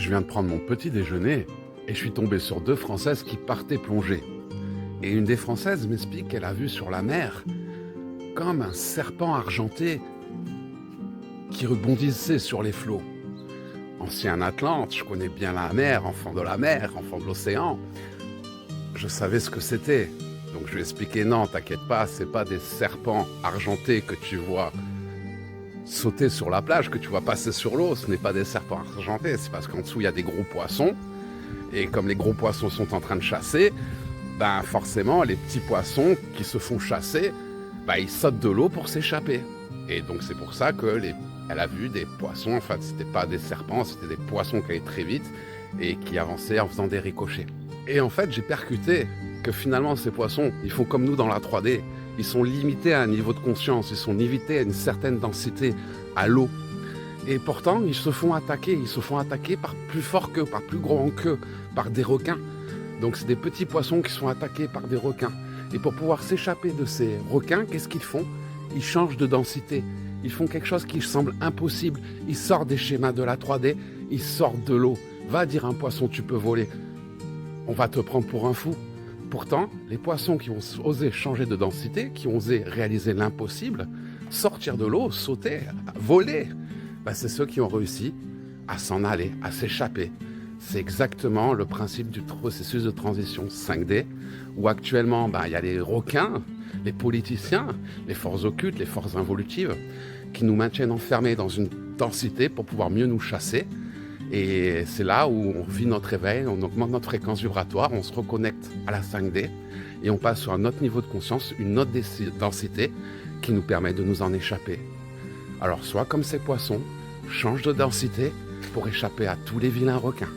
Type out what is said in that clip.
Je viens de prendre mon petit déjeuner et je suis tombé sur 2 Françaises qui partaient plonger. Et une des Françaises m'explique qu'elle a vu sur la mer comme un serpent argenté qui rebondissait sur les flots. Ancien Atlante, je connais bien la mer, enfant de l'océan. Je savais ce que c'était. Donc je lui ai expliqué, non, t'inquiète pas, c'est pas des serpents argentés que tu vois sauter sur la plage, que tu vois passer sur l'eau. Ce n'est pas des serpents argentés, c'est parce qu'en dessous il y a des gros poissons. Et comme les gros poissons sont en train de chasser, ben forcément les petits poissons qui se font chasser, ben ils sautent de l'eau pour s'échapper. Et donc c'est pour ça que elle a vu des poissons, en fait c'était pas des serpents, c'était des poissons qui allaient très vite et qui avançaient en faisant des ricochets. Et en fait j'ai percuté que finalement ces poissons, ils font comme nous dans la 3D, ils sont limités à un niveau de conscience, ils sont limités à une certaine densité, à l'eau. Et pourtant ils se font attaquer par plus fort qu'eux, par plus grand qu'eux, par des requins. Donc c'est des petits poissons qui sont attaqués par des requins. Et pour pouvoir s'échapper de ces requins, qu'est-ce qu'ils font? Ils changent de densité. Ils font quelque chose qui semble impossible. Ils sortent des schémas de la 3D, ils sortent de l'eau. Va dire à un poisson, tu peux voler. On va te prendre pour un fou. Pourtant, les poissons qui ont osé changer de densité, qui ont osé réaliser l'impossible, sortir de l'eau, sauter, voler, ben c'est ceux qui ont réussi à s'en aller, à s'échapper. C'est exactement le principe du processus de transition 5D, où actuellement, il y a les requins, les politiciens, les forces occultes, les forces involutives, qui nous maintiennent enfermés dans une densité pour pouvoir mieux nous chasser. Et c'est là où on vit notre éveil, on augmente notre fréquence vibratoire, on se reconnecte à la 5D, et on passe sur un autre niveau de conscience, une autre densité, qui nous permet de nous en échapper. Alors soit comme ces poissons, change de densité pour échapper à tous les vilains requins.